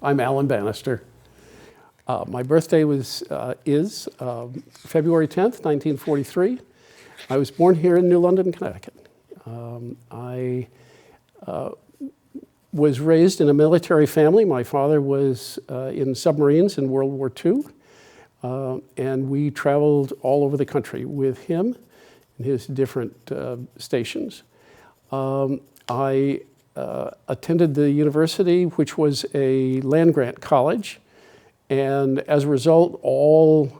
I'm Alan Banister. My birthday is February 10th, 1943. I was born here in New London, Connecticut. I was raised in a military family. My father was in submarines in World War II, and we traveled all over the country with him in his different stations. I attended the university, which was a land-grant college, and as a result, all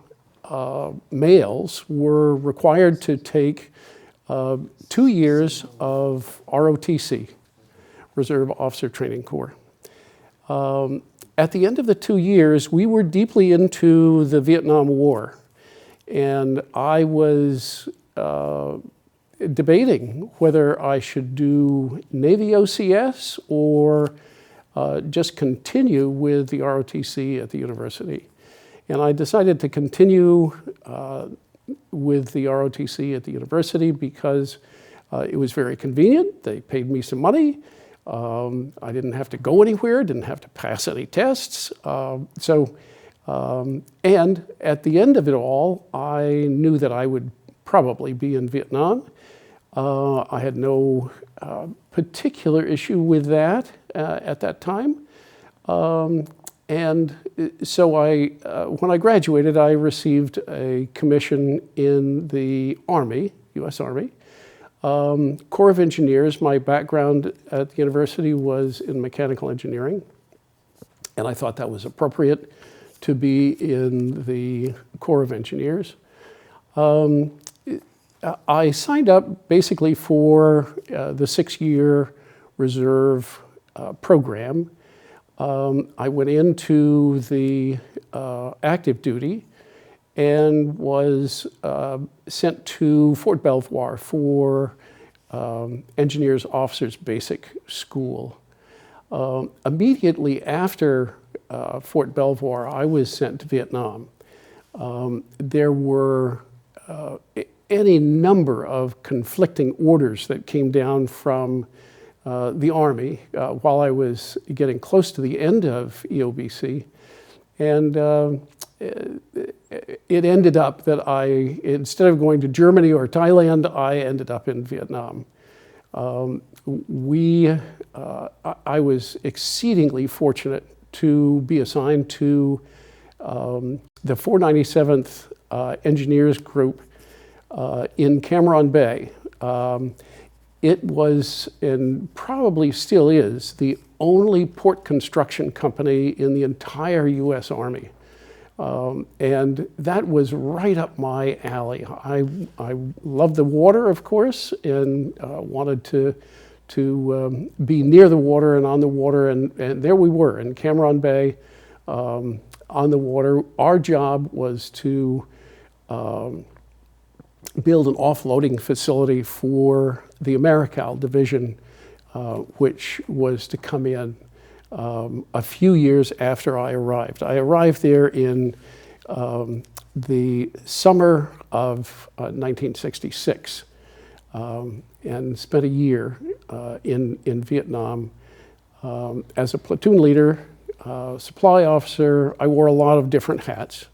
males were required to take 2 years of ROTC, Reserve Officer Training Corps. At the end of the 2 years, we were deeply into the Vietnam War, and I was debating whether I should do Navy OCS or just continue with the ROTC at the university. And I decided to continue with the ROTC at the university because it was very convenient. They paid me some money. I didn't have to go anywhere, didn't have to pass any tests. And at the end of it all, I knew that I would probably be in Vietnam. I had no particular issue with that at that time. And so when I graduated, I received a commission in the Army, U.S. Army. Corps of Engineers. My background at the university was in mechanical engineering, and I thought that was appropriate to be in the Corps of Engineers. I signed up basically for the 6-year reserve program. I went into the active duty and was sent to Fort Belvoir for Engineers Officers Basic School. Immediately after Fort Belvoir, I was sent to Vietnam. There were any number of conflicting orders that came down from the Army while I was getting close to the end of EOBC. And it ended up that instead of going to Germany or Thailand, I ended up in Vietnam. I was exceedingly fortunate to be assigned to the 497th Engineers Group in Cam Ranh Bay. It was, and probably still is, the only port construction company in the entire U.S. Army. And that was right up my alley. I loved the water, of course, and wanted to be near the water and on the water, and there we were in Cam Ranh Bay on the water. Our job was to build an offloading facility for the Americal division, which was to come in a few years after I arrived. I arrived there in the summer of 1966 and spent a year in Vietnam as a platoon leader, supply officer. I wore a lot of different hats,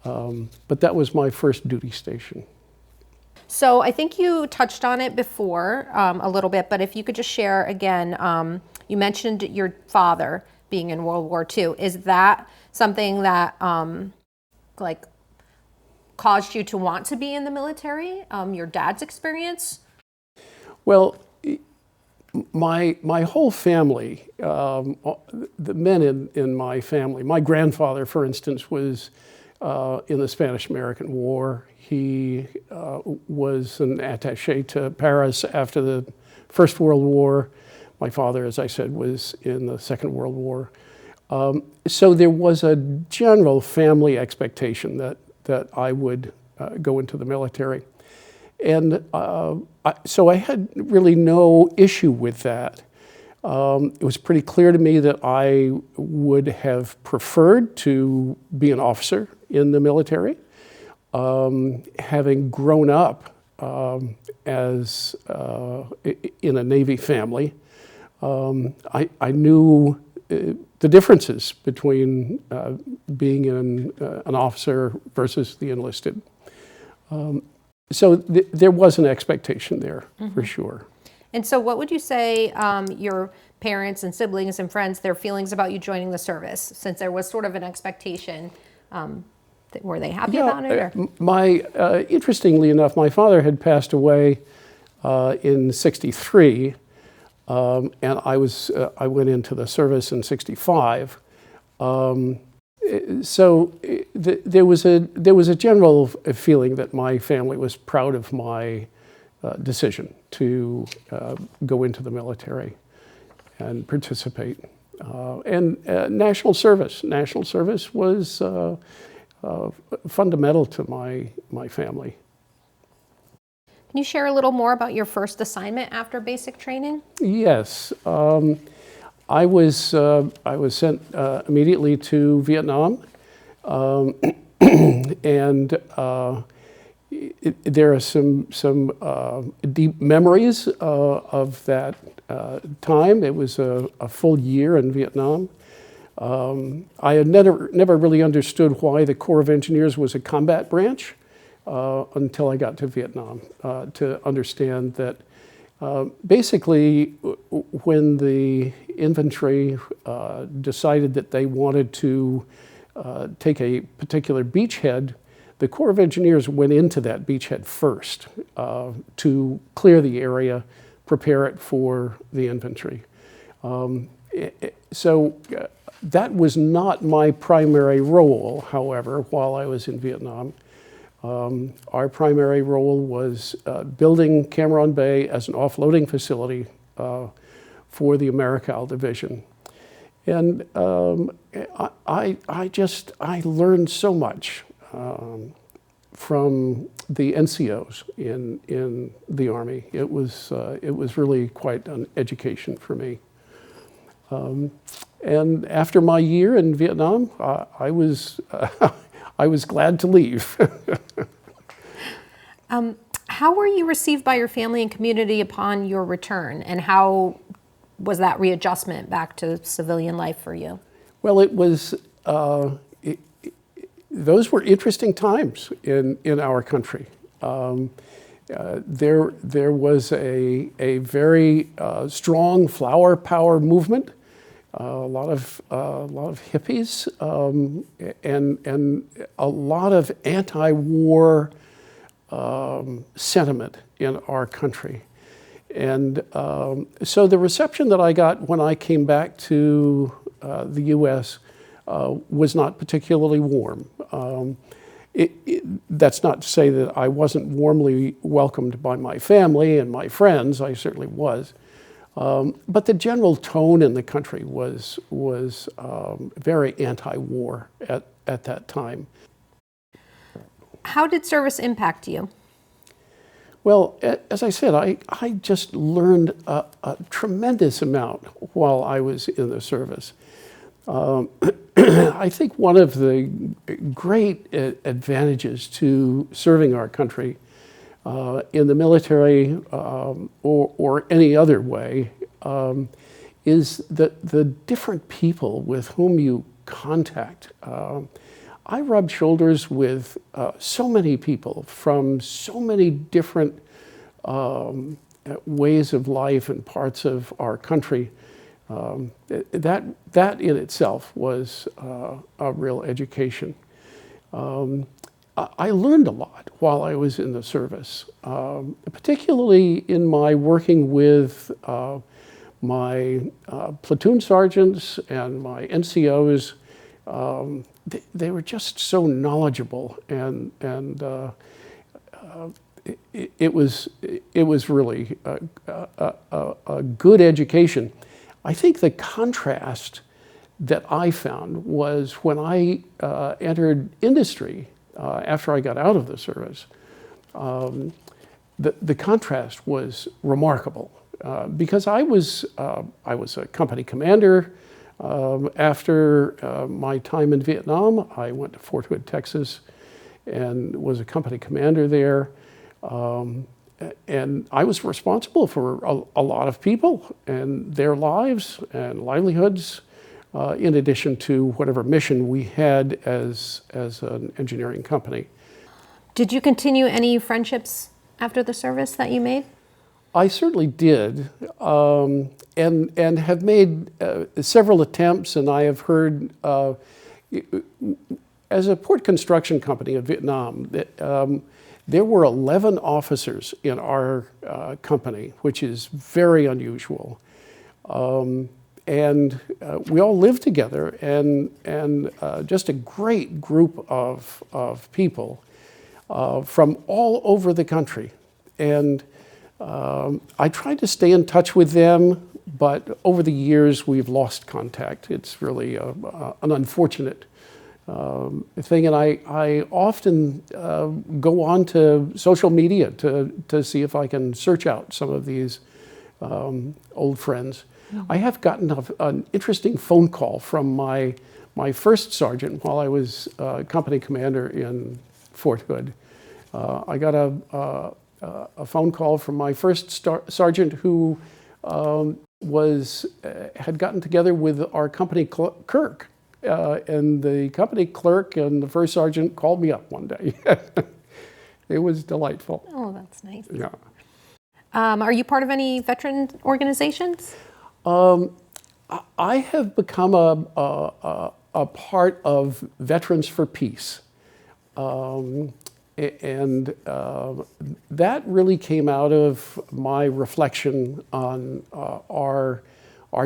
but that was my first duty station. So I think you touched on it before a little bit, but if you could just share again, you mentioned your father being in World War II. Is that something that like caused you to want to be in the military? Your dad's experience? Well, my whole family, the men in my family, my grandfather, for instance, was in the Spanish-American War. He was an attaché to Paris after the First World War. My father, as I said, was in the Second World War. So there was a general family expectation that I would go into the military. And so I had really no issue with that. It was pretty clear to me that I would have preferred to be an officer in the military. Having grown up as in a Navy family, I knew the differences between being an officer versus the enlisted. So there was an expectation there, for sure. And so what would you say your parents and siblings and friends, their feelings about you joining the service, since there was sort of an expectation? Were they happy about it? Or? Interestingly enough, my father had passed away in '63, and I went into the service in '65. So there was a general feeling that my family was proud of my decision to go into the military and participate. And national service was fundamental to my family. Can you share a little more about your first assignment after basic training? Yes. I was sent immediately to Vietnam, and there are some deep memories of that time. It was a full year in Vietnam. I had never really understood why the Corps of Engineers was a combat branch until I got to Vietnam to understand that basically when the infantry decided that they wanted to take a particular beachhead, the Corps of Engineers went into that beachhead first to clear the area, prepare it for the infantry. So that was not my primary role, however, while I was in Vietnam. Our primary role was building Cam Ranh Bay as an offloading facility for the Americal Division. And I learned so much from the NCOs in the Army. It was really quite an education for me. And after my year in Vietnam, I was glad to leave. How were you received by your family and community upon your return, and how was that readjustment back to civilian life for you? Well, it was. Those were interesting times in our country. There was a very strong flower power movement. A lot of hippies and a lot of anti-war sentiment in our country, and so the reception that I got when I came back to the U.S. Was not particularly warm. That's not to say that I wasn't warmly welcomed by my family and my friends. I certainly was. But the general tone in the country was very anti-war at that time. How did service impact you? Well, as I said, I just learned a tremendous amount while I was in the service. I think one of the great advantages to serving our country in the military or any other way is the different people with whom you contact. I rubbed shoulders with so many people from so many different ways of life and parts of our country. That in itself was a real education. I learned a lot while I was in the service, particularly in my working with my platoon sergeants and my NCOs. They were just so knowledgeable, and it was really a good education. I think the contrast that I found was when I entered industry after I got out of the service. The contrast was remarkable because I was a company commander. After my time in Vietnam, I went to Fort Hood, Texas, and was a company commander there. And I was responsible for a lot of people and their lives and livelihoods. in addition to whatever mission we had as an engineering company. Did you continue any friendships after the service that you made? I certainly did, and have made several attempts, and I have heard, as a port construction company in Vietnam, there were 11 officers in our company, which is very unusual. And we all lived together, and just a great group of people from all over the country. And I tried to stay in touch with them, but over the years we've lost contact. It's really an unfortunate thing, and I often go on to social media to see if I can search out some of these old friends. Mm-hmm. I have gotten an interesting phone call from my first sergeant while I was company commander in Fort Hood. I got a phone call from my first sergeant who had gotten together with our company clerk. And the company clerk and the first sergeant called me up one day. It was delightful. Oh, that's nice. Yeah. Are you part of any veteran organizations? I have become a part of Veterans for Peace. And that really came out of my reflection on our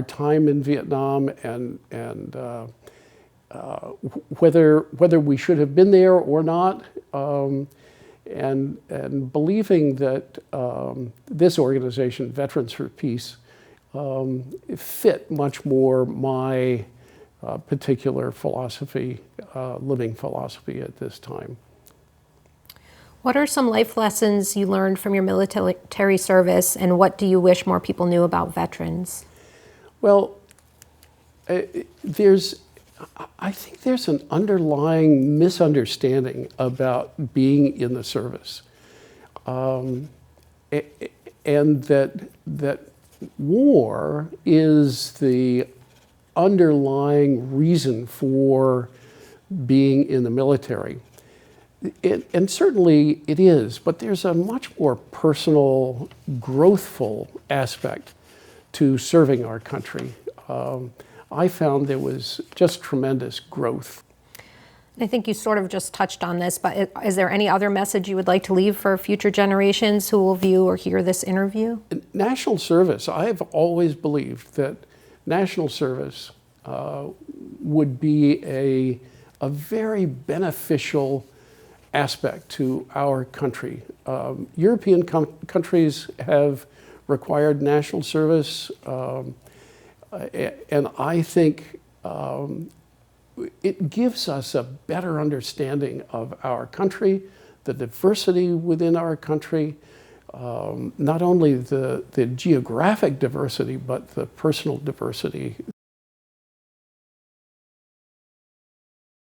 time in Vietnam and whether we should have been there or not, and believing that this organization, Veterans for Peace, fit much more my particular philosophy, living philosophy at this time. What are some life lessons you learned from your military service, and what do you wish more people knew about veterans? Well, I think there's an underlying misunderstanding about being in the service, and that war is the underlying reason for being in the military. And certainly it is, but there's a much more personal, growthful aspect to serving our country. I found there was just tremendous growth. I think you sort of just touched on this, but is there any other message you would like to leave for future generations who will view or hear this interview? National service, I have always believed that national service would be a very beneficial aspect to our country. European countries have required national service, and I think it gives us a better understanding of our country, the diversity within our country, not only the geographic diversity, but the personal diversity